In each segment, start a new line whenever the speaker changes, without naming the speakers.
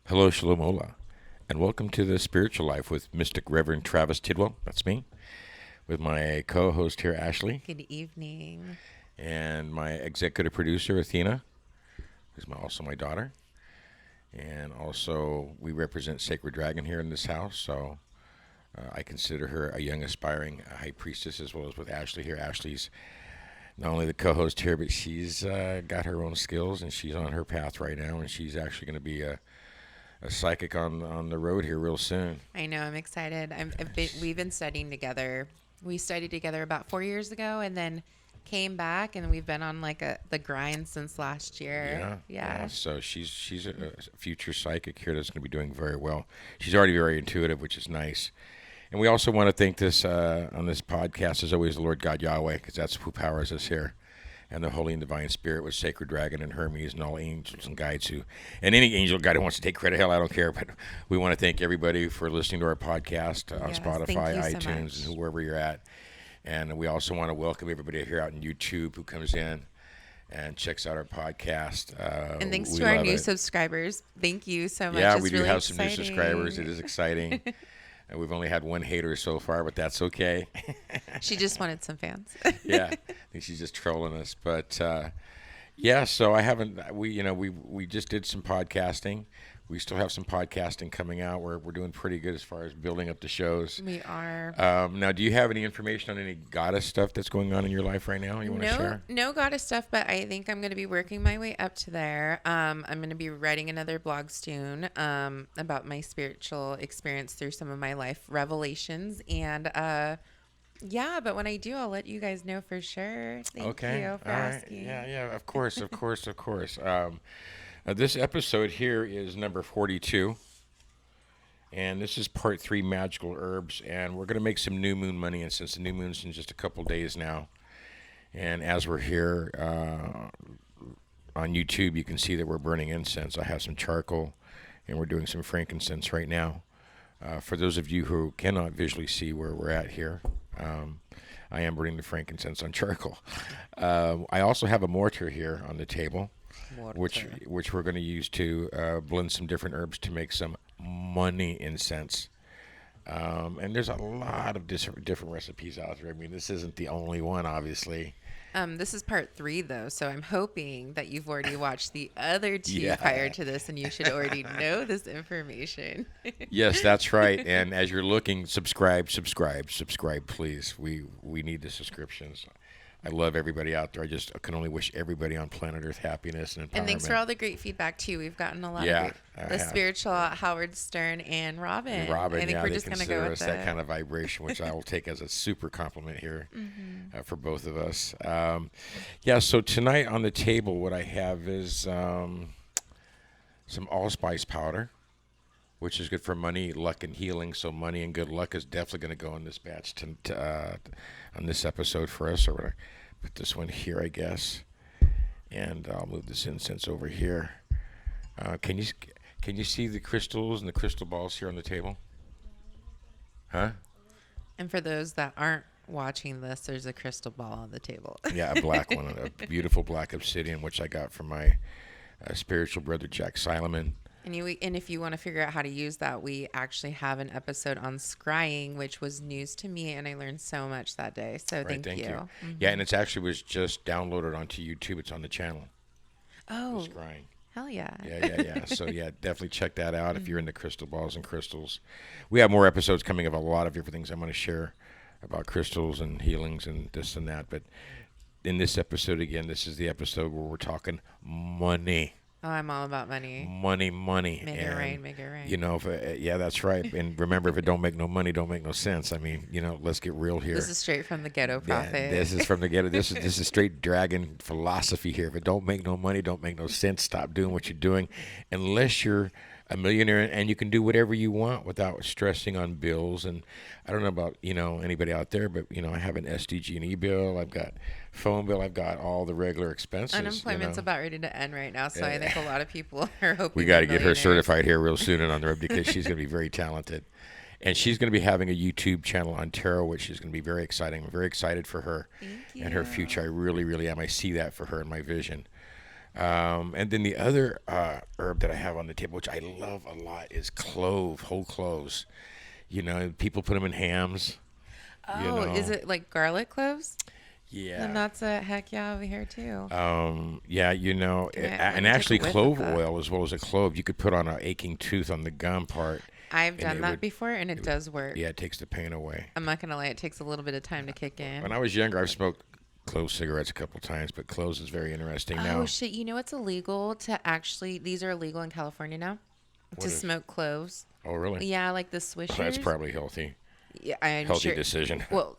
Hello, Shalom Ola, and welcome to the Spiritual Life with Mystic Reverend Travis Tidwell. That's me, with my co-host here, Ashley,
Good evening.
and my executive producer, Athena, who's also my daughter. And also, we represent Sacred Dragon here in this house, so I consider her a young, aspiring high priestess, as well as with Ashley here. Ashley's not only the co-host here, but she's got her own skills, and she's on her path right now, and she's actually going to be a psychic on the road here real soon.
I know, I'm excited. We've been studying together. We studied together about 4 years ago, and then came back, and we've been on the grind since last year.
Yeah. So she's a future psychic here that's going to be doing very well. She's already very intuitive, which is nice. And we also want to thank this on this podcast, as always, the Lord God Yahweh, because that's who powers us here, and the Holy and Divine Spirit with Sacred Dragon and Hermes and all angels and guides and any angel guide who wants to take credit, hell, I don't care. But we want to thank everybody for listening to our podcast on Spotify, iTunes, and wherever you're at. And we also want to welcome everybody here out on YouTube who comes in and checks out our podcast.
And thanks to our new subscribers. Thank you so much.
Yeah, we do have some new subscribers. It is exciting. And we've only had one hater so far, but that's okay.
She just wanted some fans.
Yeah, I think she's just trolling us. But yeah, so I haven't. We just did some podcasting. We still have some podcasting coming out. We're doing pretty good as far as building up the shows.
We are.
Now, do you have any information on any goddess stuff that's going on in your life right now? You want to share?
No goddess stuff, but I think I'm going to be working my way up to there. I'm going to be writing another blog soon about my spiritual experience through some of my life revelations. And yeah, but when I do, I'll let you guys know for sure. Thank you for asking.
Yeah, of course. This episode here is number 42, and this is part 3, magical herbs, and we're going to make some new moon money, and since the new moon's in just a couple days now, and as we're here on YouTube, you can see that we're burning incense. I have some charcoal, and we're doing some frankincense right now. For those of you who cannot visually see where we're at here, I am burning the frankincense on charcoal. I also have a mortar here on the table, which we're going to use to blend some different herbs to make some money incense. And there's a lot of different recipes out there. I mean, this isn't the only one, obviously.
This is part 3, though, so I'm hoping that you've already watched the other 2 prior to this, and you should already know this information.
Yes, that's right. And as you're looking, subscribe, please. We need the subscriptions. I love everybody out there. I just can only wish everybody on planet Earth happiness and empowerment.
And thanks for all the great feedback, too. We've gotten a lot of great. The spiritual Howard Stern and Robin. I think we're just going to go with
that kind of vibration, which I will take as a super compliment here for both of us. So tonight on the table, what I have is some Allspice Powder, which is good for money, luck, and healing. So money and good luck is definitely going to go in this batch on this episode for us. So we're going to put this one here, I guess, and I'll move this incense over here. Can you see the crystals and the crystal balls here on the table? Huh?
And for those that aren't watching this, there's a crystal ball on the table.
Yeah, a black one, a beautiful black obsidian, which I got from my spiritual brother Jack Solomon.
And if you want to figure out how to use that, we actually have an episode on scrying, which was news to me, and I learned so much that day. So thank you.
Mm-hmm. Yeah, and it's actually was just downloaded onto YouTube. It's on the channel.
Oh,
scrying.
Hell yeah.
Yeah. So yeah, definitely check that out if you're into crystal balls and crystals. We have more episodes coming of a lot of different things I'm going to share about crystals and healings and this and that. But in this episode, again, this is the episode where we're talking money.
Oh, I'm all about money.
Money.
Make it rain.
You know, yeah, that's right. And remember, if it don't make no money, don't make no sense. I mean, let's get real here.
This is straight from the ghetto prophet.
Yeah, this is from the ghetto. This is straight dragon philosophy here. If it don't make no money, don't make no sense. Stop doing what you're doing, unless you're a millionaire and you can do whatever you want without stressing on bills. And I don't know about anybody out there, but I have an SDG&E bill. I've got phone bill. I've got all the regular expenses.
Unemployment's about ready to end right now, so I think a lot of people are hoping.
We got to get her certified here real soon and on the road because she's going to be very talented. And she's going to be having a YouTube channel on tarot, which is going to be very exciting. I'm very excited for her and her future. I really, really am. I see that for her in my vision. And then the other herb that I have on the table, which I love a lot, is clove, whole cloves. People put them in hams.
Oh, is it like garlic cloves? Then
Yeah.
that's a heck yeah over here too.
Yeah,
Let
and
me take a
actually
whiff of
clove
that.
oil as well as a clove, you could put on an aching tooth on the gum part,
I've
and
done that before, and it does work.
yeah, it takes the pain away.
I'm not gonna lie, it takes a little bit of time to kick
When
in.
I was younger, I've smoked clove cigarettes a couple times, but cloves is very interesting
Oh
now.
shit! You know it's illegal to actually. These are illegal in California now
What
to
is?
smoke cloves.
Oh, really?
Yeah, like the
That's
swishers.
probably healthy.
Yeah, I'm
Healthy
sure.
decision.
Well,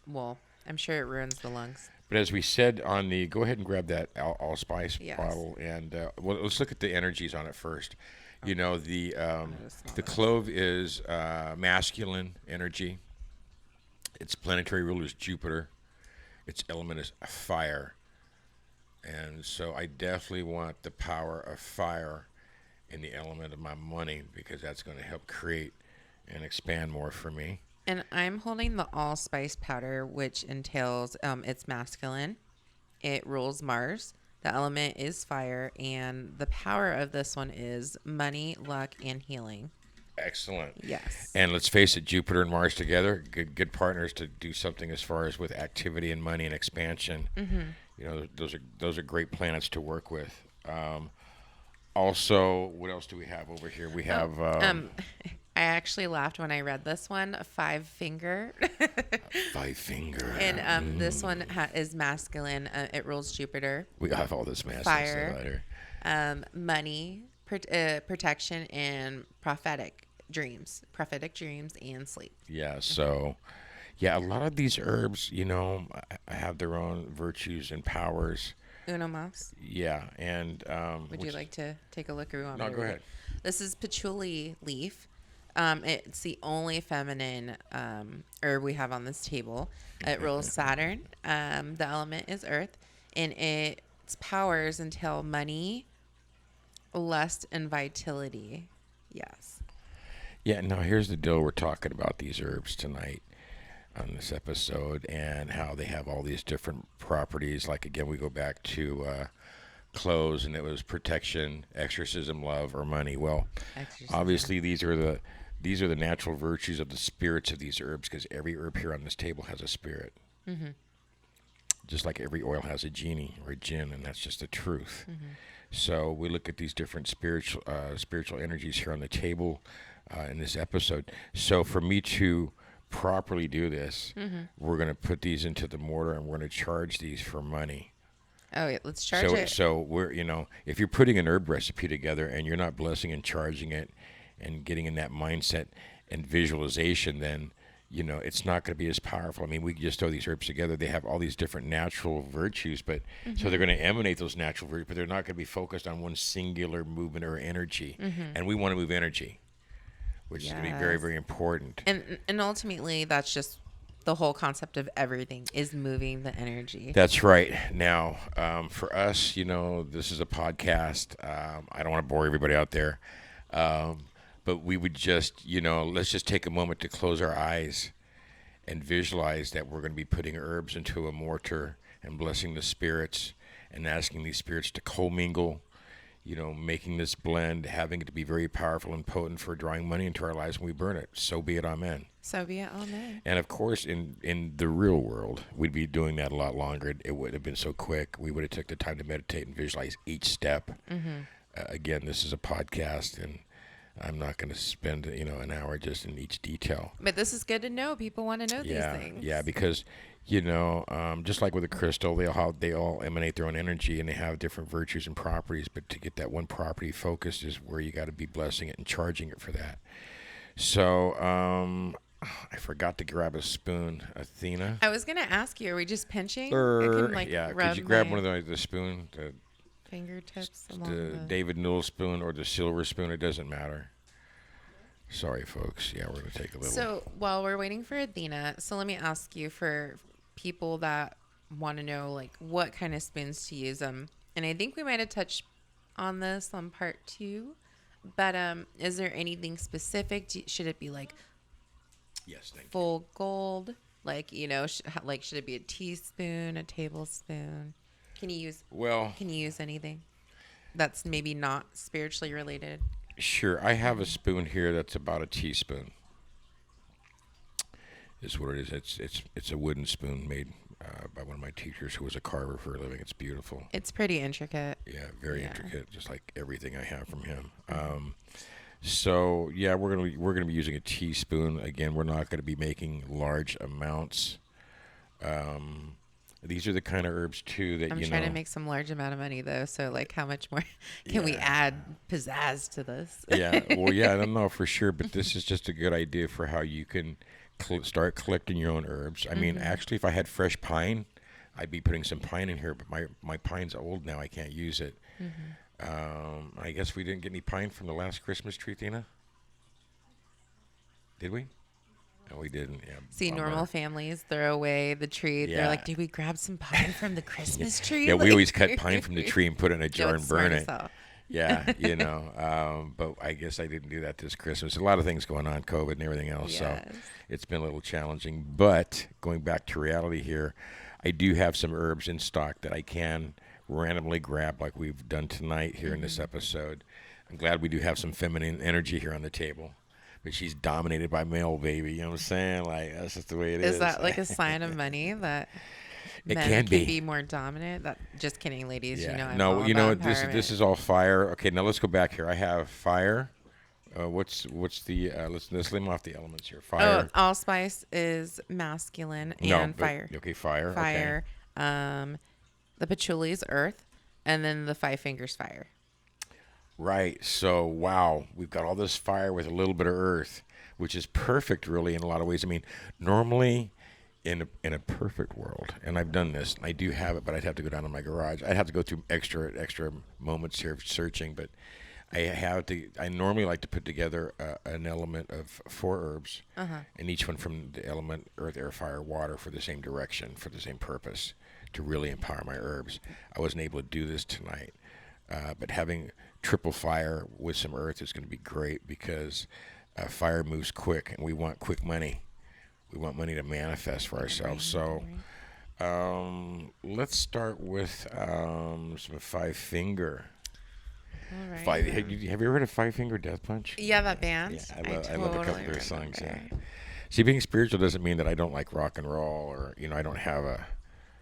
well, I'm sure it ruins the lungs.
But as we said on the, go ahead and grab that allspice
Yes.
bottle, and well, let's look at the energies on it first. The
gonna smell
the
this.
clove is masculine energy. Its planetary ruler is Jupiter. Its element is fire, and so I definitely want the power of fire in the element of my money because that's going to help create and expand more for me.
And I'm holding the Allspice Powder, which entails it's masculine. It rules Mars. The element is fire, and the power of this one is money, luck, and healing.
Excellent.
Yes.
And let's face it, Jupiter and Mars together, good partners to do something as far as with activity and money and expansion. Those are great planets to work with. Also, what else do we have over here? We have
I actually laughed when I read this one, five finger.
five finger.
And this one is masculine. It rules Jupiter.
We have all this massive
Fire.
stuff out here.
Money, protection, and prophetic dreams and sleep.
Yeah. So, yeah, a lot of these herbs, have their own virtues and powers.
Uno mas.
Yeah, and
Would you like to take a look? Or you want
No,
me to
go
read
ahead.
it? This is Patchouli Leaf. It's the only feminine herb we have on this table. It rules Saturn. The element is Earth, and its powers entail money, lust, and vitality. Yes.
Yeah. Now here's the deal: we're talking about these herbs tonight on this episode, and how they have all these different properties. Like again, we go back to clothes, and it was protection, exorcism, love, or money. Well,
Exorcism.
obviously these are the natural virtues of the spirits of these herbs, because every herb here on this table has a spirit. Just like every oil has a genie or a jinn, and that's just the truth. So we look at these different spiritual energies here on the table in this episode. So for me to properly do this, we're going to put these into the mortar, and we're going to charge these for money.
Oh, yeah, let's charge it.
So we're, if you're putting an herb recipe together and you're not blessing and charging it and getting in that mindset and visualization, then, it's not going to be as powerful. I mean, we just throw these herbs together. They have all these different natural virtues, but so they're going to emanate those natural virtues, but they're not going to be focused on one singular movement or energy. And we want to move energy, which is going to be very,
Yes.
very important.
And ultimately, that's just the whole concept of everything is moving the energy.
That's right. Now, for us, this is a podcast. I don't want to bore everybody out there. But we would just, let's just take a moment to close our eyes and visualize that we're going to be putting herbs into a mortar and blessing the spirits and asking these spirits to commingle, making this blend, having it to be very powerful and potent for drawing money into our lives when we burn it. So be it, amen.
So be it, amen.
And of course, in the real world, we'd be doing that a lot longer. It would have been so quick. We would have took the time to meditate and visualize each step. Again, this is a podcast, and I'm not going to spend an hour just in each detail.
But this is good to know. People want to know these things.
Yeah, because just like with a crystal, they all emanate their own energy, and they have different virtues and properties. But to get that one property focused is where you got to be blessing it and charging it for that. So I forgot to grab a spoon, Athena.
I was gonna ask you, are we just pinching? I can,
Could you grab one of the spoon,
fingertips along
the David Newell spoon or the silver spoon? It doesn't matter. Sorry, folks. Yeah, we're gonna take a little.
So while we're waiting for Athena, so let me ask you, for people that want to know like what kind of spoons to use them, and I think we might have touched on this on part 2, but is there anything specific? Should it be like
Yes, thank you.
full gold? Like, should it be a teaspoon, a tablespoon? Can you use
Well,
Can you use anything that's maybe not spiritually related?
sure. I have a spoon here that's about a teaspoon. Is what it is. It's a wooden spoon made by one of my teachers who was a carver for a living. It's beautiful.
It's pretty intricate.
Yeah, very
Yeah.
intricate, just like everything I have from him. So yeah, we're gonna be using a teaspoon again. We're not gonna be making large amounts. These are the kind of herbs too that
I'm
you
trying
know.
to make some large amount of money though. So like, how much more can we
Yeah.
add pizzazz to this?
Yeah, well, yeah, I don't know for sure, but this is just a good idea for how you can start collecting your own herbs. I mean, actually, if I had fresh pine, I'd be putting some pine in here, but my pine's old now. I can't use it. I guess we didn't get any pine from the last Christmas tree, Tina. Did we? No, we didn't. Yeah.
See,
bummer.
normal families throw away the tree.
Yeah.
They're like, "Did we grab some pine from the Christmas tree?"
Yeah, we
Like-
always cut pine from the tree and put it in a jar
Joe,
and
smart
burn
as
it.
hell.
Yeah, but I guess I didn't do that this Christmas. A lot of things going on, COVID and everything else, so
Yes.
it's been a little challenging. But going back to reality here, I do have some herbs in stock that I can randomly grab like we've done tonight here in this episode. I'm glad we do have some feminine energy here on the table. But she's dominated by male, baby. You know what I'm saying? Like, that's just the way it is.
Is that like a sign of money that
It
men
can be.
be more dominant? That just kidding, ladies.
Yeah.
You know, I'm
No,
all
you know
about
what? This
empowerment.
is all fire. Okay, now let's go back here. I have fire. What's the let's name off the elements here. Fire.
Oh, allspice is masculine and
but-
fire.
Okay, fire.
Fire. The patchouli is earth, and then the 5 fingers fire.
Right. So, wow, we've got all this fire with a little bit of earth, which is perfect, really, in a lot of ways. I mean, normally in a perfect world, and I've done this, I do have it, but I'd have to go down to my garage. I'd have to go through extra moments here of searching, but I normally like to put together an element of 4 herbs, and each one from the element earth, air, fire, water for the same direction, for the same purpose, to really empower my herbs. I wasn't able to do this tonight, but having triple fire with some earth is going to be great because fire moves quick, and we want quick money. We want money to manifest for ourselves. So let's start with some 5 finger.
All right.
Have you ever heard of 5 Finger Death Punch?
Yeah, that band.
Yeah, I love a couple
totally
of their songs. Yeah.
remember.
See, being spiritual doesn't mean that I don't like rock and roll or I don't have a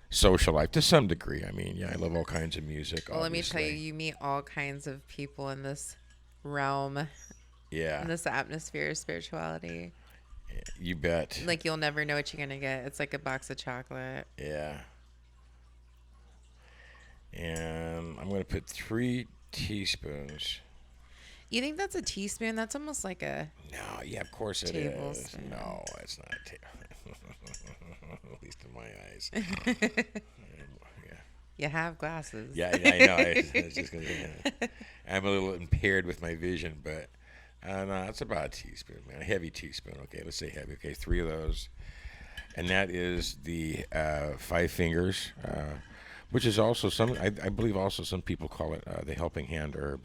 social life to some degree. I mean, yeah, I love all kinds of music.
Well, let me tell you,
obviously.
you meet all kinds of people in this realm,
Yeah,
in this atmosphere of spirituality.
you bet.
Like, you'll never know what you're going to get. It's like a box of chocolate.
Yeah. And I'm going to put 3 teaspoons.
You think that's a teaspoon? That's almost like a...
No, yeah, of course it is.
Tablespoon.
No, it's not a tablespoon. At least in my eyes. Yeah.
You have glasses.
Yeah, I know. I was just gonna say, I'm a little impaired with my vision, but no, it's about a teaspoon, man. A heavy teaspoon. Okay, let's say heavy. Okay, 3 of those. And that is the 5 fingers, which is also I believe also some people call it the helping hand herb.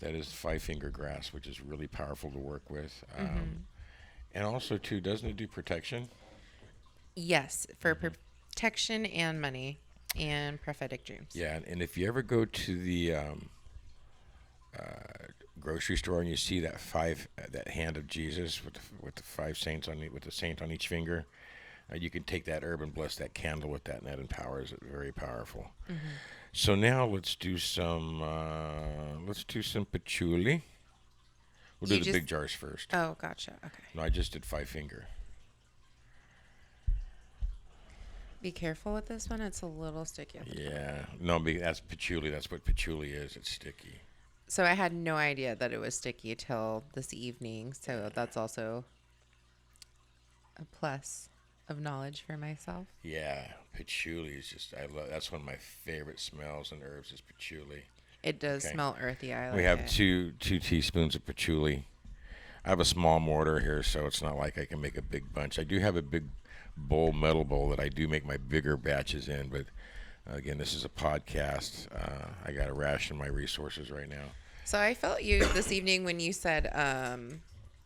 That is 5 finger grass, which is really powerful to work with. And also, too, doesn't it do protection?
Yes, for protection and money and prophetic dreams.
Yeah, and if you ever go to the grocery store and you see that that hand of Jesus with the 5 saints with the saint on each finger, you can take that herb and bless that candle with that, and that empowers it. Very powerful. So now let's do some patchouli. We'll do the big jars first.
Oh, gotcha. Okay.
No, I just did 5 finger.
Be careful with this one. It's a little sticky.
Yeah, no, that's patchouli. That's what patchouli is. It's sticky.
So I had no idea that it was sticky till this evening. So that's also a plus of knowledge for myself.
Yeah, patchouli is just that's one of my favorite smells and herbs is patchouli.
It does
Okay.
smell earthy. I like
We have
it.
2 teaspoons of patchouli. I have a small mortar here, so it's not like I can make a big bunch. I do have a big metal bowl that I do make my bigger batches in, but again, this is a podcast. I got to ration my resources right now.
So I felt you this evening when you said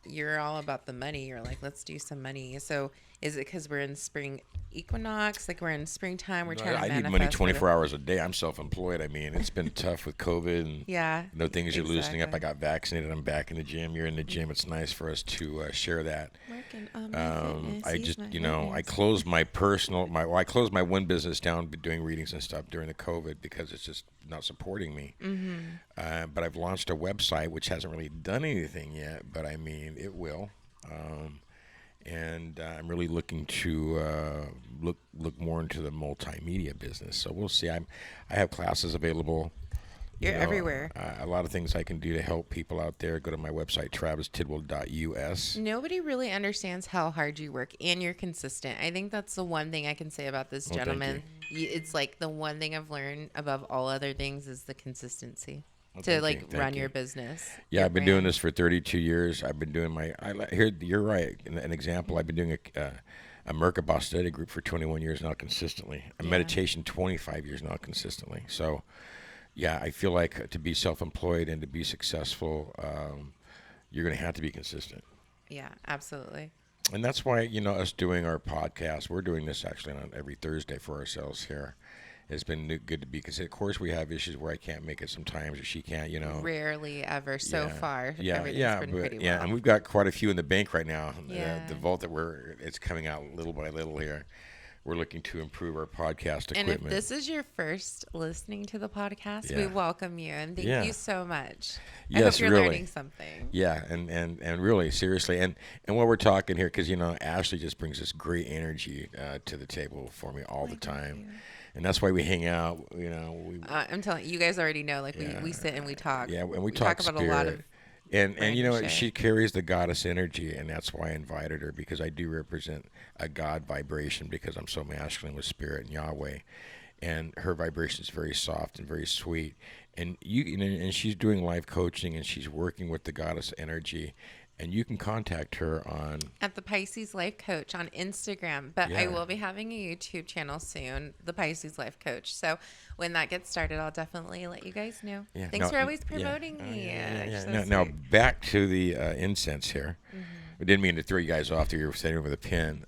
you're all about the money. You're like, let's do some money. So Is it because we're in spring equinox? Like we're in springtime, we're trying to
I need
manifest
money
for
24 hours a day. I'm self-employed. I mean, it's been tough with COVID and
Yeah,
things are loosening up. I
exactly.
got vaccinated. I'm back in the gym. You're in the gym. It's nice for us to share that.
Working on my fitness.
I
He's
just,
my
I
witness.
closed my I closed my one business down doing readings and stuff during the COVID because it's just not supporting me. But I've launched a website which hasn't really done anything yet, but I mean, it will. And I'm really looking to look more into the multimedia business. So we'll see. I have classes available.
You're everywhere.
A lot of things I can do to help people out there. Go to my website, travistidwell.us.
Nobody really understands how hard you work and you're consistent. I think that's the one thing I can say about this
Well, thank
gentleman. It's like the one thing I've learned above all other things is the consistency
Well,
to
thank you.
run
Thank
your
you.
business.
Yeah,
your
I've been doing
brand.
this for 32 years. I've been doing here. You're right. An example. I've been doing a Merkabah study group for 21 years now consistently. A
Yeah.
meditation 25 years now consistently. So, yeah, I feel like to be self-employed and to be successful, you're going to have to be consistent.
Yeah, absolutely.
And that's why, us doing our podcast, we're doing this actually on every Thursday for ourselves here. It's been good to be, because of course we have issues where I can't make it sometimes or she can't,
Rarely ever so far.
Yeah,
Everything's been pretty well.
yeah, and we've got quite a few in the bank right now.
Yeah.
The vault that it's coming out little by little here. We're looking to improve our podcast
And
equipment.
if this is your first listening to the podcast, we
Yeah.
welcome you and thank
Yeah.
you so much. I
Yes,
hope you're
really.
learning something.
Yeah, and really seriously, and while we're talking here, because Ashley just brings this great energy to the table for me all the time, and that's why we hang out.
I'm telling you, you guys already know. Like
Yeah.
we sit and we talk.
Yeah, and we talk
about
spirit.
a lot of.
And
random shit.
she carries the goddess energy, and that's why I invited her, because I do represent a God vibration, because I'm so masculine with spirit and Yahweh, and her vibration is very soft and very sweet. And and she's doing life coaching, and she's working with the goddess energy, and you can contact her on.
At the Pisces Life Coach on Instagram, but I
Yeah.
will be having a YouTube channel soon, the Pisces Life Coach. So when that gets started, I'll definitely let you guys know.
Yeah,
Thanks
no,
for always
yeah.
promoting
Oh,
me.
yeah.
You're so
Now
sweet.
back to the incense here. I didn't mean to throw you guys off there. You were sitting with a pin.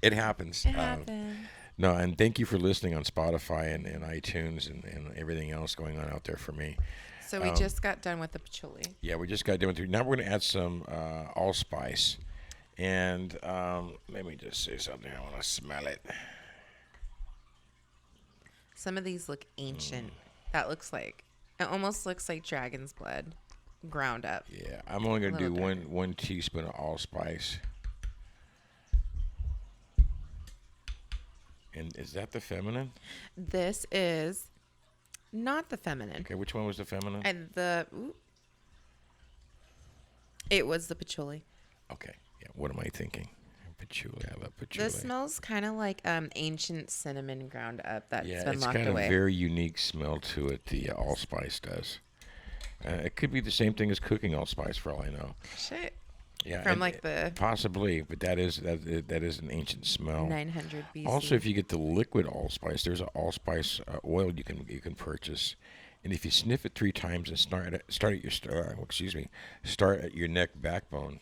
It happens.
It happened.
No, and thank you for listening on Spotify and iTunes and everything else going on out there for me.
So we just got done with the patchouli.
Yeah, we just got done with it. Now we're going to add some allspice. And let me just say something. I want to smell it.
Some of these look ancient. It almost looks like dragon's blood ground up.
Yeah, I'm only going to do
Little
one teaspoon of allspice. And is that the feminine?
This is not the feminine.
Okay, which one was the feminine?
And it was the patchouli.
Okay, yeah, what am I thinking? Patchouli, I love patchouli.
This smells kind of like ancient cinnamon ground up that's
Yeah,
been
it's
locked
got
away.
a very unique smell to it, the allspice does. It could be the same thing as cooking allspice for all I know.
Shit.
Yeah,
From
and
like the
possibly, but that is an ancient smell.
900 BC.
Also, if you get the liquid allspice, there's an allspice oil you can purchase, and if you sniff it 3 times and start at your neck backbone,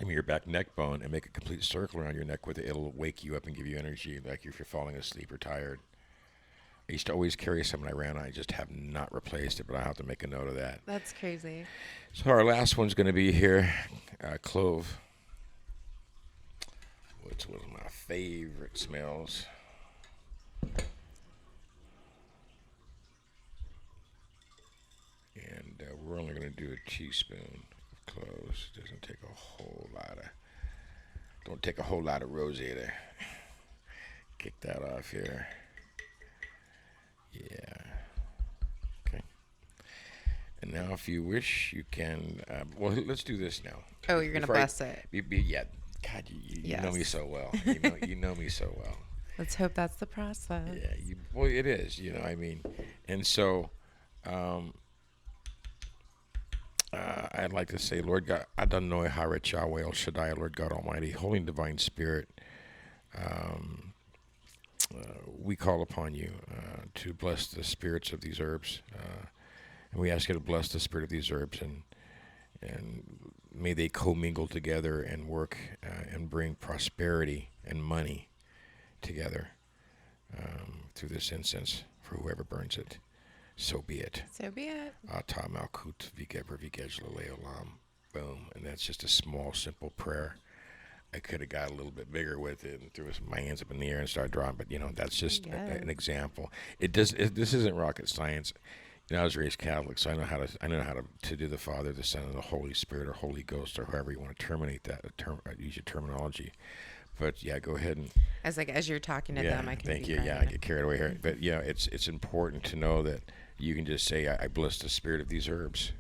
your back neck bone, and make a complete circle around your neck with it, it'll wake you up and give you energy, like if you're falling asleep or tired. I used to always carry some when I ran. I just have not replaced it, but I have to make a note of that.
That's crazy.
So our last one's going to be here, Clove, which was my favorite smells. And we're only going to do a teaspoon of cloves. Doesn't take a whole lot of. Don't take a whole lot of rose either. Kick that off here. Yeah. Okay. And now, if you wish, you can. Well, let's do this now.
Oh, you're gonna bless it.
Yeah. God, you know me
Yes.
so well. You know me so well.
Let's hope that's the process.
Yeah. Well, it is. I mean, and so. I'd like to say, Lord God, Adonai Haret Yahweh El Shaddai, Lord God Almighty, Holy and Divine Spirit, we call upon you to bless the spirits of these herbs, and we ask you to bless the spirit of these herbs and may they commingle together and work and bring prosperity and money together through this incense for whoever burns it. So be it.
So be it.
Ata Malkut Vigeber Vigej Leolam. Boom. And that's just a small, simple prayer. I could have got a little bit bigger with it and threw my hands up in the air and started drawing, but that's just an example. This isn't rocket science. I was raised Catholic, so I know how to do the Father, the Son, and the Holy Spirit, or Holy Ghost, or however you want to terminate that. Use your terminology. But yeah, go ahead and.
As you're talking to them, I can.
Thank you. Yeah, I get carried away here, but it's important to know that you can just say, "I bless the spirit of these herbs."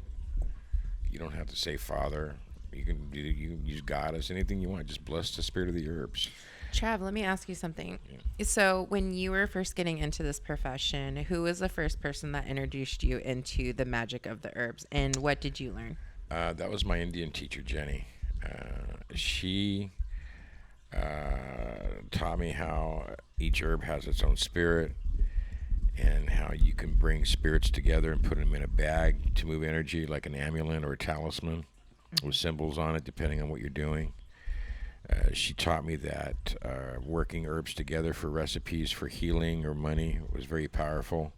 You don't have to say Father. You can use Goddess, anything you want. Just bless the spirit of the herbs.
Trav, let me ask you something.
Yeah.
So when you were first getting into this profession, who was the first person that introduced you into the magic of the herbs, and what did you learn?
That was my Indian teacher, Jenny. She taught me how each herb has its own spirit, and how you can bring spirits together and put them in a bag to move energy, like an amulet or a talisman with symbols on it, depending on what you're doing. She taught me that working herbs together for recipes for healing or money was very powerful.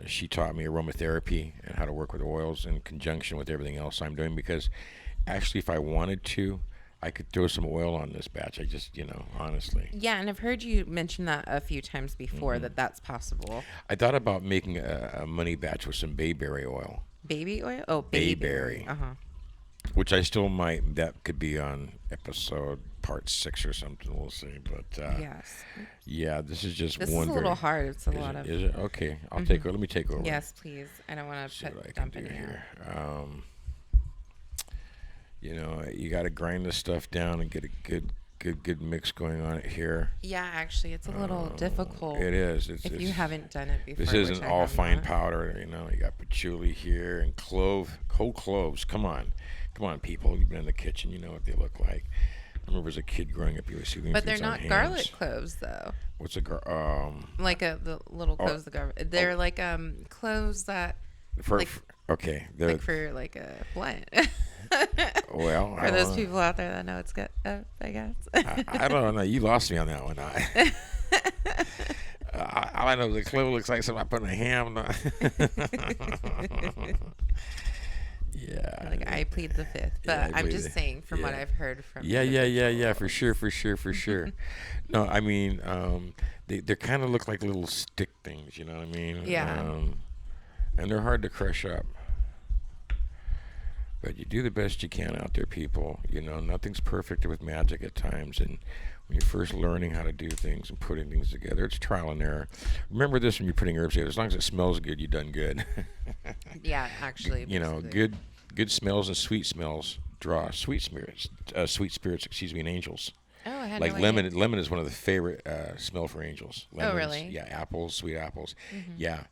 She taught me aromatherapy and how to work with oils in conjunction with everything else I'm doing, because actually, if I wanted to, I could throw some oil on this batch. I just, honestly.
Yeah, and I've heard you mention that a few times before, that that's possible.
I thought about making a money batch with some bayberry oil.
Baby oil? Oh,
bayberry.
Uh-huh.
Which I still might. That could be on episode part 6 or something. We'll see. But
yes.
Yeah, this is just
this
one.
This is a little hard. It's a lot of.
Is it? Okay, I'll take over. Let me take over.
Yes, please. I don't want to dump in here.
You got to grind this stuff down and get a good mix going on it here.
Yeah, actually, it's a little difficult.
It is.
If you haven't done it before.
This isn't all fine powder. You got patchouli here and clove, whole cloves. Come on, people. You've been in the kitchen. You know what they look like. I remember as a kid growing up, you were seeing.
But they're not garlic cloves, though.
What's a
like the little cloves, they're like cloves that.
Okay.
Like for like a blunt.
Well,
for those people out there that know it's good, I guess.
I don't know. You lost me on that one. All I know is the clove looks like something I put in a ham. Yeah.
Like I plead the fifth, but I'm just saying from what I've heard from.
Yeah. For sure. No, I mean, they kind of look like little stick things. You know what I mean?
Yeah.
And they're hard to crush up. But you do the best you can out there, people. Nothing's perfect with magic at times. And when you're first learning how to do things and putting things together, it's trial and error. Remember this when you're putting herbs together. As long as it smells good, you've done good.
Yeah, actually.
Good smells and sweet smells draw sweet spirits, and angels.
Oh, I had
like
no
lemon.
idea.
Lemon is one of the favorite smell for angels. Lemons,
oh, really?
Yeah, apples, sweet apples. Mm-hmm. Yeah.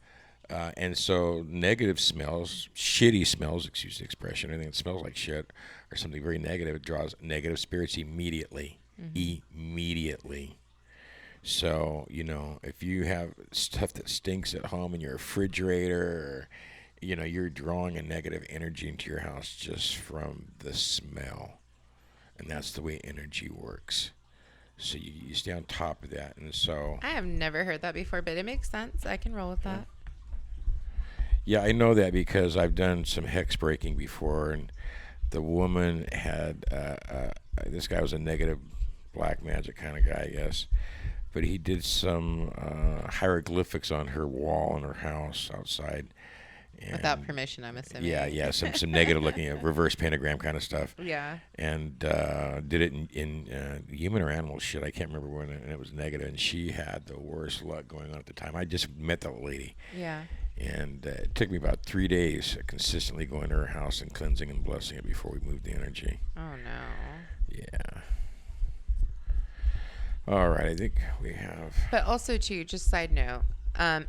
And so negative smells, shitty smells, excuse the expression, anything that smells like shit or something very negative, it draws negative spirits immediately. Immediately. So, if you have stuff that stinks at home in your refrigerator, or, you're drawing a negative energy into your house just from the smell. And that's the way energy works. So you stay on top of that. And so
I have never heard that before, but it makes sense. I can roll with that.
Yeah, I know that because I've done some hex breaking before, and the woman had this guy was a negative black magic kind of guy, I guess, but he did some hieroglyphics on her wall in her house outside. And
without permission, I'm assuming.
Yeah, some negative looking reverse pentagram kind of stuff.
Yeah.
And did it in human or animal shit. I can't remember when, and it was negative, and she had the worst luck going on at the time. I just met that lady.
Yeah.
And it took me about 3 days consistently going to her house and cleansing and blessing it before we moved the energy.
Oh, no.
Yeah. All right, I think we have.
But also, too, just side note,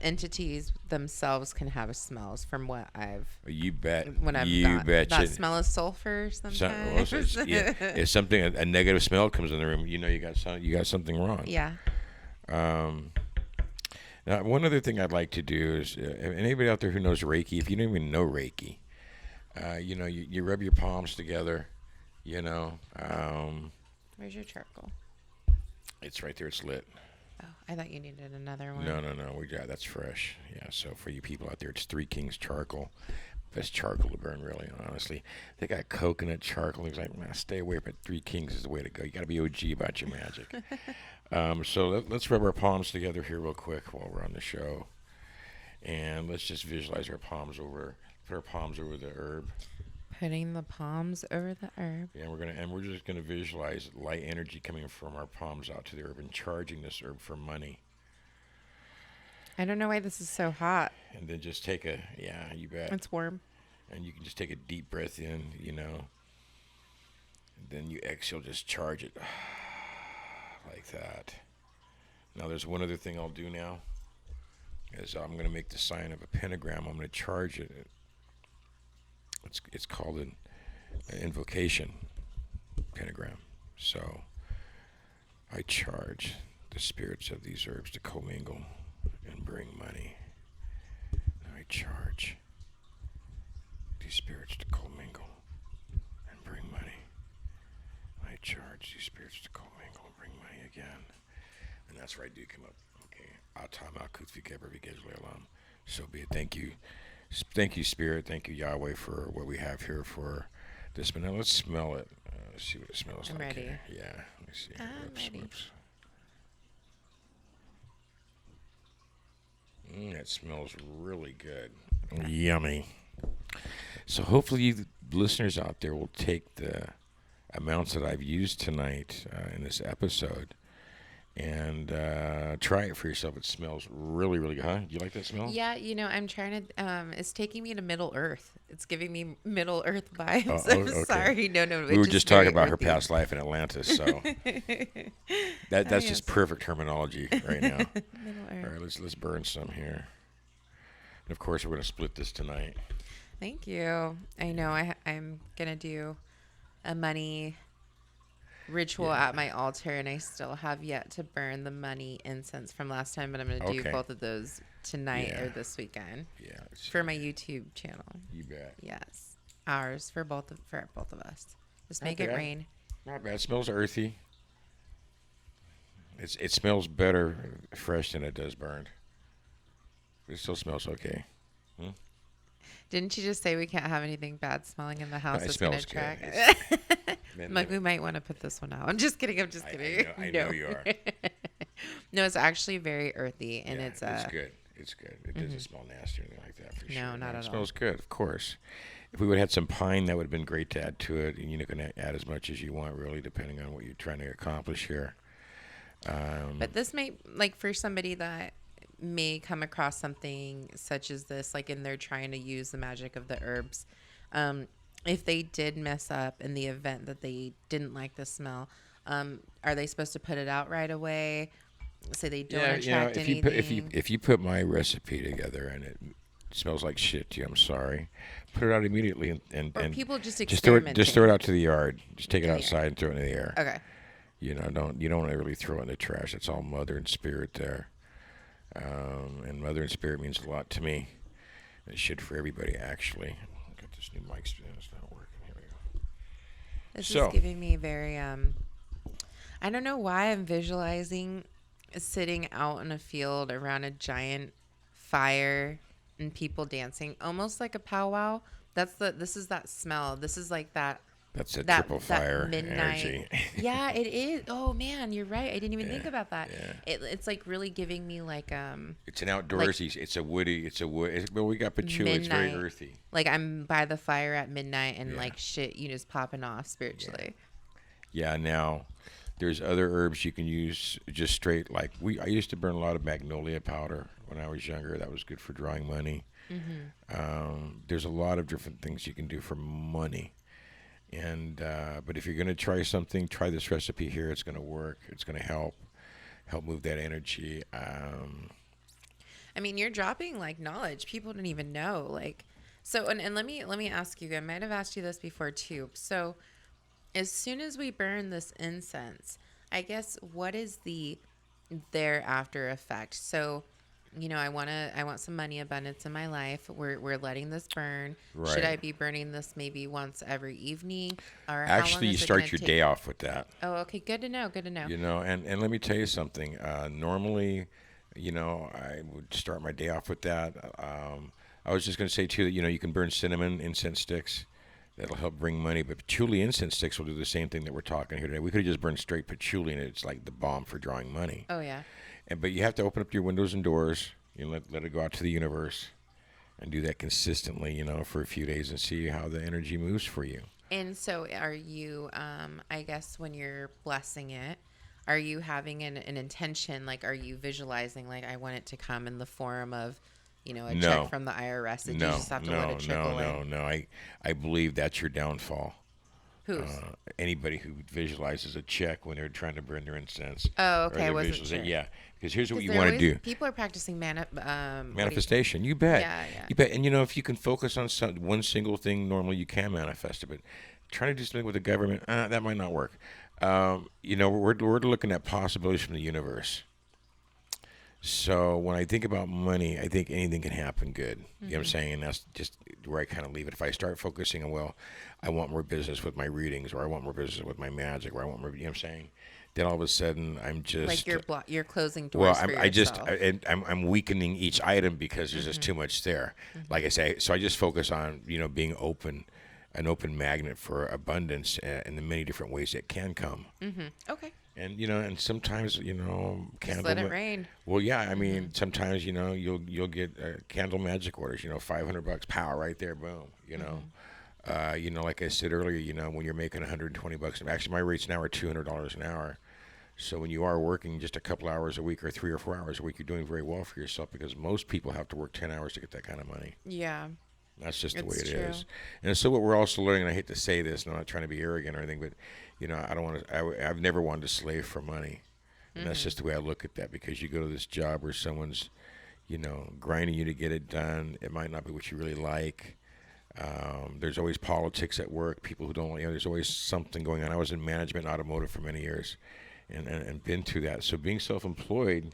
entities themselves can have smells from what I've.
You bet.
When I've that smell of sulfur sometimes.
It's something, a negative smell comes in the room. You got something wrong.
Yeah.
Now, one other thing I'd like to do is, anybody out there who knows Reiki, if you don't even know Reiki, You rub your palms together. You know,
Where's your charcoal?
it's right there. It's lit.
Oh, I thought you needed another one.
No. We got that's fresh. Yeah. So for you people out there, it's Three Kings charcoal. Best charcoal to burn, really. Honestly, they got coconut charcoal. He's like, man, stay away. But Three Kings is the way to go. You got to be OG about your magic. So let's rub our palms together here real quick while we're on the show, and let's just visualize our palms over. Put our palms over the herb.
Putting the palms over the herb.
Yeah, we're just gonna visualize light energy coming from our palms out to the herb and charging this herb for money.
I don't know why this is so hot.
And then just you bet.
It's warm.
And you can just take a deep breath in, and then you exhale, just charge it like that. Now there's one other thing I'll do now, is I'm gonna make the sign of a pentagram. I'm gonna charge it. It's called an Invocation Pentagram. So I charge the spirits of these herbs to commingle and bring money. I charge these spirits to commingle and bring money. I charge these spirits to commingle and bring money again. And that's where I do come up. Okay. Atama Kutvi Geber Vigezlelam. So be it. Thank you. Thank you, Spirit. Thank you, Yahweh, for what we have here for this. But now let's smell it. Let's see what it smells
I'm
like.
ready.
Here. Yeah. Let me see.
I'm ready.
That smells really good. Yummy. So hopefully you listeners out there will take the amounts that I've used tonight in this episode and try it for yourself. It smells really, really good. Huh? You like that smell?
Yeah, I'm trying to. It's taking me to Middle Earth. It's giving me Middle Earth vibes. I'm
Okay.
sorry. No.
We were just talking about her past life in Atlantis, so that's just perfect terminology right now.
Middle Earth.
All right, let's burn some here. And of course, we're going to split this tonight.
Thank you. I know I'm gonna do a money ritual at my altar, and I still have yet to burn the money incense from last time, but I'm going to do both of those tonight or this weekend.
Yeah.
For my YouTube channel.
You bet.
Yes. Ours for both of us. Just make it rain.
Not bad. It smells earthy. It smells better fresh than it does burned. It still smells okay.
Didn't you just say we can't have anything bad smelling in the house?
It
It's going
smells
to attract.
good.
Like, we might want to put this one out. I'm just kidding.
I know you are.
No, it's actually very earthy, and it's
good. It's good. It doesn't smell nasty or anything like that for sure.
No, not at all.
It smells good, of course. If we would have had some pine, that would have been great to add to it. And you can add as much as you want, really, depending on what you're trying to accomplish here.
But this may, like, for somebody that may come across something such as this, like, and they're trying to use the magic of the herbs, if they did mess up in the event that they didn't like the smell, are they supposed to put it out right away? So they don't attract anything?
If you put my recipe together and it smells like shit to you, I'm sorry. Put it out immediately and
people just
throw
experiment.
Just throw it out to the yard. Just take it outside and throw it in the air.
Okay.
You don't want to really throw it in the trash. It's all mother and spirit there. And mother and spirit means a lot to me. It should for everybody, actually. Got this new mic stand. It's not working. Here we go.
This is giving me very, I don't know why I'm visualizing sitting out in a field around a giant fire and people dancing, almost like a powwow. This is that smell. This is like that.
That's a triple fire
midnight
energy.
Yeah, it is. Oh man, you're right. I didn't even think about that.
Yeah.
It's like really giving me like
It's an outdoorsy. It's a woody. Well, we got patchouli. It's very earthy.
Like I'm by the fire at midnight and like shit, just popping off spiritually.
Yeah. Now, there's other herbs you can use just straight. Like I used to burn a lot of magnolia powder when I was younger. That was good for drawing money. Mm-hmm. There's a lot of different things you can do for money. And but if you're going to try something, try this recipe here. It's going to work. It's going to help move that energy.
I mean, you're dropping like knowledge. People didn't even know. Like, so and let me ask you. I might have asked you this before too. So, as soon as we burn this incense, I guess what is the thereafter effect? So, I want some money abundance in my life. We're letting this burn. Should
Right.
I be burning this maybe once every evening, or how long
Actually, you
is it going
start
to
your
take?
day off with that.
Oh, okay. Good to know. Good to know.
And let me tell you something. Normally, I would start my day off with that. I was just going to say too that you can burn cinnamon incense sticks. That'll help bring money. But patchouli incense sticks will do the same thing that we're talking here today. We could have just burned straight patchouli, and it's like the bomb for drawing money.
Oh yeah.
But you have to open up your windows and doors. Let it go out to the universe, and do that consistently. For a few days and see how the energy moves for you.
And so, are you? I guess when you're blessing it, are you having an intention? Like, are you visualizing? Like, I want it to come in the form of, a
No.
check from the IRS. Did you just have to let it trickle in?
No. I believe that's your downfall.
Who's?
Anybody who visualizes a check when they're trying to burn their incense.
Oh,
or
okay. I
their
wasn't
visualization.
sure.
Yeah, because here's what
'Cause
you
they're
want to
always-
do.
People are practicing
Manifestation. You bet.
Yeah.
You bet. And if you can focus on one single thing, normally you can manifest it. But trying to do something with the government, that might not work. We're looking at possibilities from the universe. So when I think about money, I think anything can happen good. You know what I'm saying? And that's just where I kind of leave it. If I start focusing on, well, I want more business with my readings, or I want more business with my magic, or I want more, you know what I'm saying? Then all of a sudden I'm just
like you're closing doors for yourself.
I'm weakening each item because there's just too much there. Like I say, so I just focus on being open, an open magnet for abundance in the many different ways it can come.
Okay.
And and sometimes
Just let it rain.
Well, yeah, I mean sometimes you'll get candle magic orders. $500 power right there, boom. Like I said earlier, when you're making $120, actually my rates now are $200 an hour. So when you are working just a couple hours a week or 3 or 4 hours a week, you're doing very well for yourself, because most people have to work 10 hours to get that kind of money.
Yeah.
That's just the way it
It's true.
is. And so what we're also learning, and I hate to say this, and I'm not trying to be arrogant or anything, but I don't want to. I've never wanted to slave for money, and that's just the way I look at that. Because you go to this job where someone's, grinding you to get it done. It might not be what you really like. There's always politics at work. People who don't, there's always something going on. I was in management and automotive for many years, and been through that. So being self-employed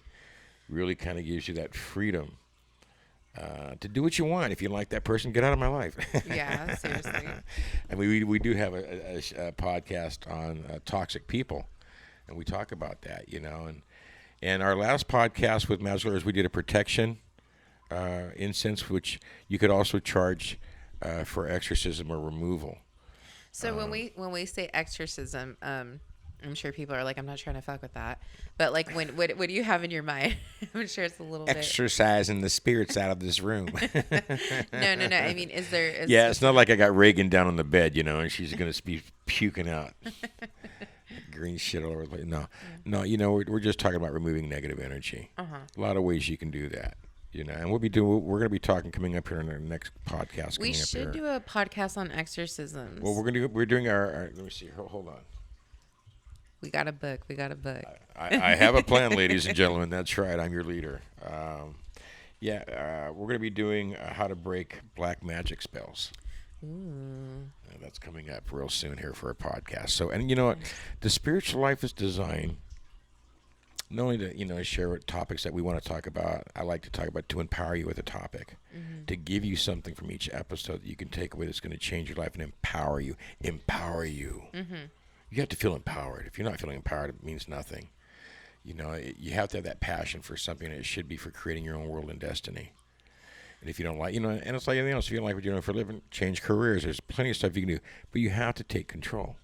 really kind of gives you that freedom. To do what you want. If you like that person, get out of my life.
Yeah, seriously.
And we do have a podcast on toxic people, and we talk about that, And our last podcast with Maslow is we did a protection incense, which you could also charge for exorcism or removal.
So when we say exorcism, I'm sure people are like, I'm not trying to fuck with that. But like, what do you have in your mind? I'm sure it's a little
Exorcising the spirits out of this room.
No. I mean, is there?
Yeah, it's not like I got Reagan down on the bed, and she's going to be puking out green shit all over the place. No, we're just talking about removing negative energy. A lot of ways you can do that. And we're going to be talking coming up here in our next podcast.
We should do a podcast on exorcisms.
Well, we're doing our let me see. Hold on.
We got a book.
I have a plan, ladies and gentlemen. That's right. I'm your leader. We're going to be doing how to break black magic spells. That's coming up real soon here for a podcast. So, and you know what? The spiritual life is designed not only to, share topics that we want to talk about. I like to talk about to empower you with a topic, to give you something from each episode that you can take away that's going to change your life and empower you. You have to feel empowered. If you're not feeling empowered, it means nothing. You have to have that passion for something, and it should be for creating your own world and destiny. And if you don't like, and it's like anything else. If you don't like what you're doing for a living, change careers. There's plenty of stuff you can do, but you have to take control.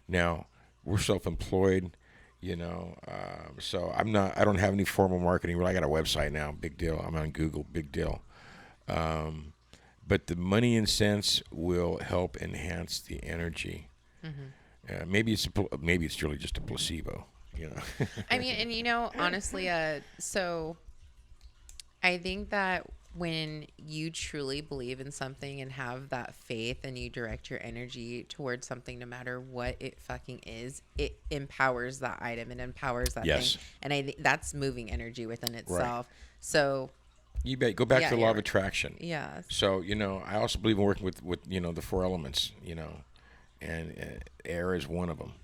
Now, we're self-employed, so I don't have any formal marketing. Well, I got a website now, big deal. I'm on Google, big deal. But the money incense will help enhance the energy. Maybe it's really just a placebo,
I mean, and honestly, so I think that when you truly believe in something and have that faith and you direct your energy towards something, no matter what it fucking is, it empowers that item and empowers that thing. And I think that's moving energy within itself. Right. So
you bet. Go back to the law of attraction.
Yeah.
So, I also believe in working with the four elements, and air is one of them,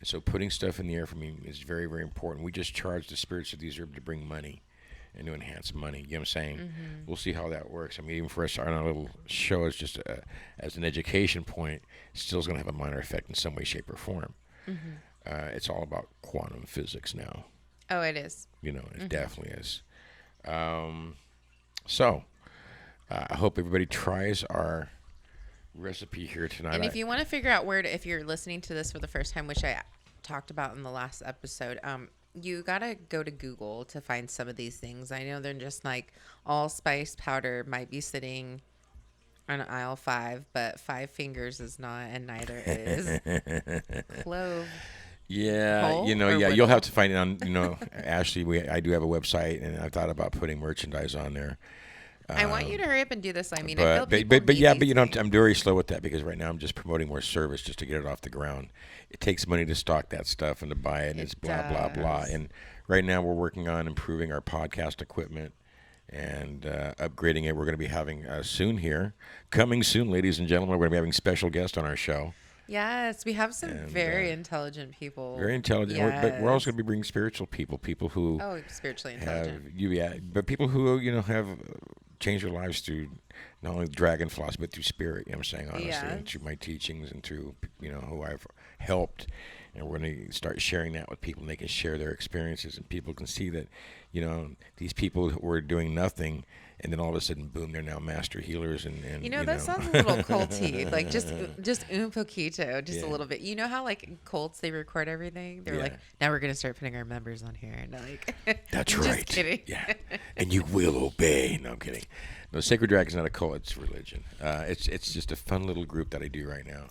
And so putting stuff in the air for me is very, very important. We just charge the spirits of these herbs to bring money and to enhance money. You know what I'm saying?
Mm-hmm.
We'll see how that works. I mean, even for us on our little show, it's just as an education point, still is going to have a minor effect in some way, shape, or form.
Mm-hmm.
It's all about quantum physics now.
Oh, it is.
You know, it definitely is. So I hope everybody tries our recipe here tonight.
And if you want to figure out if you're listening to this for the first time, which I talked about in the last episode, you gotta go to Google to find some of these things. I know they're just like Allspice Powder might be sitting on aisle 5, but 5 Fingers is not, and neither is Clove.
Yeah,
Whole
you'll have to find it on, Ashley, I do have a website, and I thought about putting merchandise on there.
I want you to hurry up and do this. I mean, I feel
I'm very slow with that because right now I'm just promoting more service just to get it off the ground. It takes money to stock that stuff and to buy it, and it's blah, blah, blah. And right now we're working on improving our podcast equipment and upgrading it. We're going to be having coming soon, ladies and gentlemen, we're going to be having special guests on our show.
Yes, we have some very intelligent people.
Very intelligent,
yes.
But we're also going to be bringing spiritual people who
spiritually intelligent.
But people who have changed their lives through not only dragon philosophy but through spirit. You know what I'm saying, honestly, and through my teachings and through who I've helped. And we're going to start sharing that with people, and they can share their experiences, and people can see that these people who were doing nothing. And then all of a sudden, boom, they're now master healers. And
that sounds a little culty. Like, just un poquito, just a little bit. You know how, like, cults, they record everything? They're like, now we're going to start putting our members on here. And like,
that's
I'm
right.
Just kidding.
Yeah. And you will obey. No, I'm kidding. No, Sacred Dragon's not a cult. It's religion. It's just a fun little group that I do right now.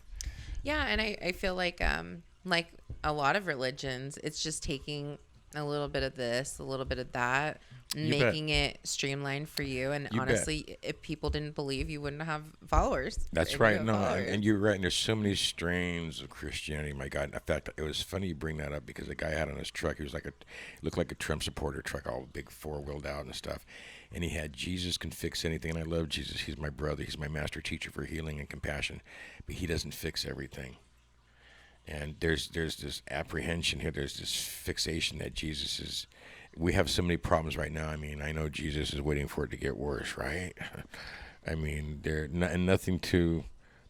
Yeah, and I feel like a lot of religions, it's just taking a little bit of this, a little bit of that, making it streamlined for you. And honestly, if people didn't believe, you wouldn't have followers.
That's right. No, and you're right. And there's so many strains of Christianity. My God. In fact, it was funny you bring that up because the guy had on his truck, he was looked like a Trump supporter truck, all big 4-wheeled out and stuff. And he had Jesus can fix anything. And I love Jesus. He's my brother. He's my master teacher for healing and compassion. But he doesn't fix everything. And there's this apprehension here. There's this fixation that Jesus is. We have so many problems right now. I mean, I know Jesus is waiting for it to get worse, right? I mean, nothing to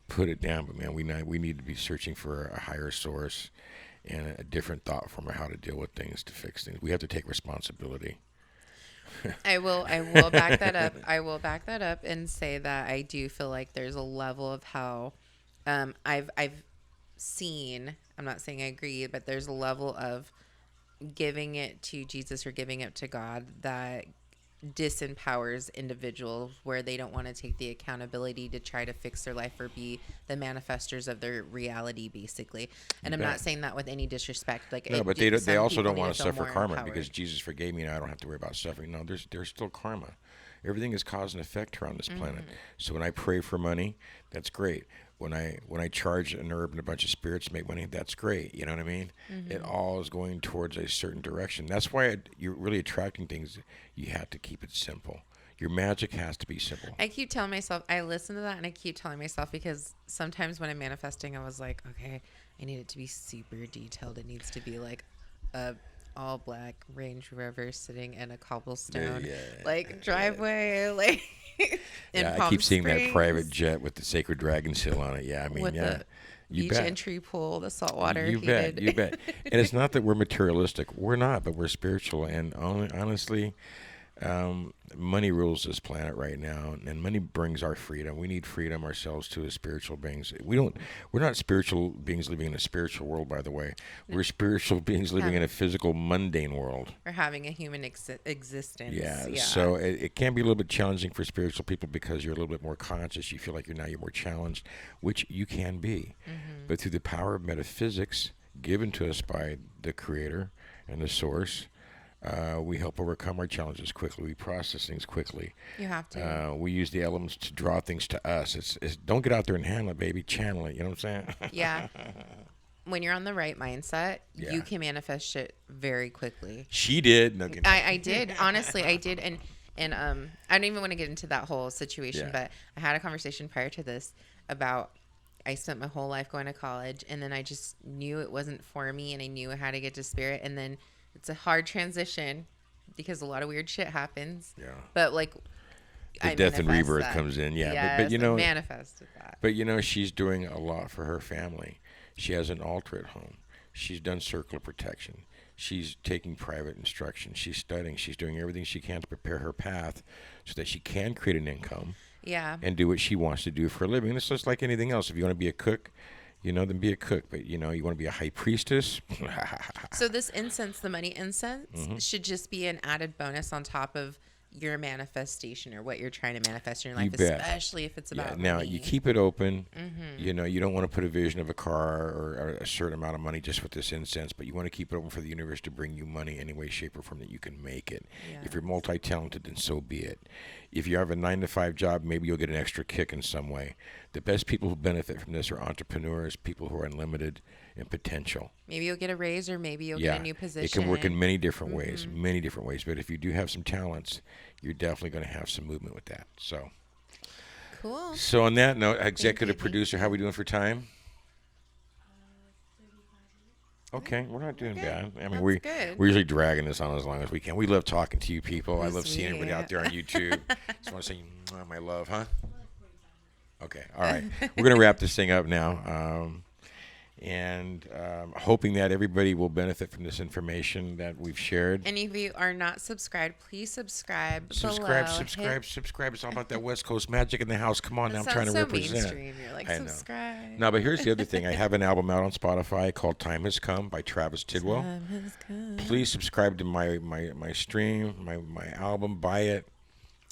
put it down, but man, we need to be searching for a higher source and a different thought form of how to deal with things, to fix things. We have to take responsibility.
I will back that up. I will back that up and say that I do feel like there's a level of how I've seen, I'm not saying I agree, but there's a level of giving it to Jesus or giving it to God that disempowers individuals where they don't want to take the accountability to try to fix their life or be the manifestors of their reality, basically. And I'm not saying that with any disrespect. Like,
no, but they also don't want to suffer karma because Jesus forgave me and I don't have to worry about suffering. No, there's still karma. Everything is cause and effect here on this planet. So when I pray for money, that's great. When I charge an herb and a bunch of spirits to make money, that's great. You know what I mean? It all is going towards a certain direction. That's why you're really attracting things. You have to keep it simple. Your magic has to be simple.
I keep telling myself, I listen to that and I keep telling myself, because sometimes when I'm manifesting, I was like, okay, I need it to be super detailed. It needs to be like a all black Range Rover sitting in a cobblestone driveway, like in Palm
I keep seeing
Springs,
that private jet with the Sacred Dragon seal on it. Yeah, I mean,
with the beach
bet.
entry pool, the saltwater
You
heated.
bet. And it's not that we're materialistic. We're not, but we're spiritual. And honestly, money rules this planet right now, and money brings our freedom. We need freedom ourselves too as spiritual beings. We're not spiritual beings living in a spiritual world, by the way. We're spiritual beings living in a physical, mundane world.
Or having a human existence.
Yeah. So it can be a little bit challenging for spiritual people because you're a little bit more conscious. You feel like you're more challenged, which you can be. But through the power of metaphysics given to us by the Creator and the Source, we help overcome our challenges quickly. We process things quickly.
You have to.
We use the elements to draw things to us. It's don't get out there and handle it, baby. Channel it. You know what I'm saying?
Yeah. When you're on the right mindset, you can manifest shit very quickly.
She did. No,
I did. Honestly, I did. And I don't even want to get into that whole situation, but I had a conversation prior to this about I spent my whole life going to college, and then I just knew it wasn't for me, and I knew how to get to spirit. And then it's a hard transition because a lot of weird shit happens.
Yeah.
But like,
The
I
death and
manifest
rebirth
that.
comes in. Yeah.
Yes,
But you know,
I manifested that.
but you know, she's doing a lot for her family. She has an altar at home. She's done circle of protection. She's taking private instruction. She's studying. She's doing everything she can to prepare her path so that she can create an income
Yeah.
and do what she wants to do for a living. It's just like anything else. If you want to be a cook, you know, then be a cook. But, you know, you want to be a high priestess.
So this incense, the money incense,
Mm-hmm.
should just be an added bonus on top of your manifestation or what you're trying to manifest in your
You
life,
bet.
especially if it's about
Now,
money.
you keep it open.
Mm-hmm.
You know, you don't want to put a vision of a car or a certain amount of money just with this incense, but you want to keep it open for the universe to bring you money any way, shape, or form that you can make it. If you're
Yes.
multi-talented, then so be it. If you have a 9-to-5 job, maybe you'll get an extra kick in some way. The best people who benefit from this are entrepreneurs, people who are unlimited in potential.
Maybe you'll get a raise, or maybe you'll get a new position.
It can work in many different ways, many different ways. But if you do have some talents, you're definitely going to have some movement with that.
Cool.
So on that note, executive
thank
producer, how are we doing for time? Okay, we're not doing
good.
bad. I mean,
That's
we're
good.
usually dragging this on as long as we can. We love talking to you people. I
Yes,
love seeing
we
everybody out there on YouTube. Just want to say, "Mwah, my love, huh? Okay, all right. We're going to wrap this thing up now. And hoping that everybody will benefit from this information that we've shared.
And if you are not subscribed, please subscribe.
Subscribe,
below.
subscribe,
Hit-
subscribe. It's all about that West Coast magic in the house. Come on, now I'm
That
trying to
sounds so
represent.
mainstream. You're like,
I know.
subscribe.
No, but here's the other thing. I have an album out on Spotify called Time Has Come by Travis Tidwell.
Time has come.
Please subscribe to my stream, my album. Buy it.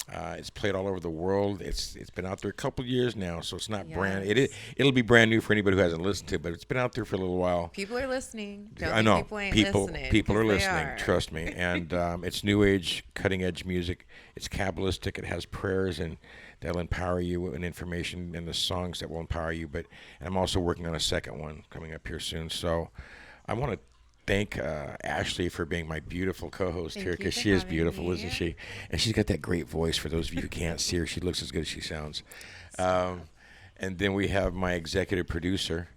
It's played all over the world. It's been out there a couple years now, so it's not brand.
Yes.
It'll be brand new for anybody who hasn't listened to it, but it's been out there for a little while.
People are listening. Don't
I
think
know
people ain't
people
listening,
are
'cause they
listening.
are.
Trust me. And it's new age, cutting edge music. It's Kabbalistic. It has prayers and that'll empower you and information and the songs that will empower you. And I'm also working on a second one coming up here soon. So I want to thank Ashley for being my beautiful co-host
Thank
here,
you
because
for
she is
having
beautiful,
me.
isn't she? And she's got that great voice. For those of you who can't see her, she looks as good as she sounds. And then we have my executive producer,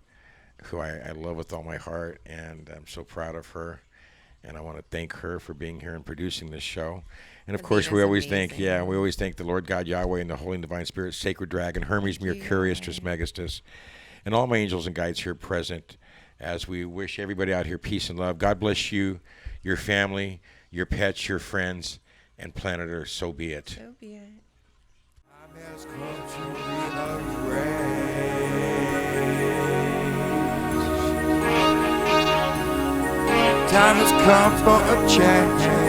who I love with all my heart, and I'm so proud of her. And I want to thank her for being here and producing this show. And of course, we
Athena's
always
amazing.
we always thank the Lord God Yahweh and the Holy and Divine Spirit, Sacred Dragon, Hermes, Mercurius, Trismegistus, and all my angels and guides here present, as we wish everybody out here peace and love. God bless you, your family, your pets, your friends, and planet Earth. So be it.
So be it.
Time has come to be afraid. Time has come for a change.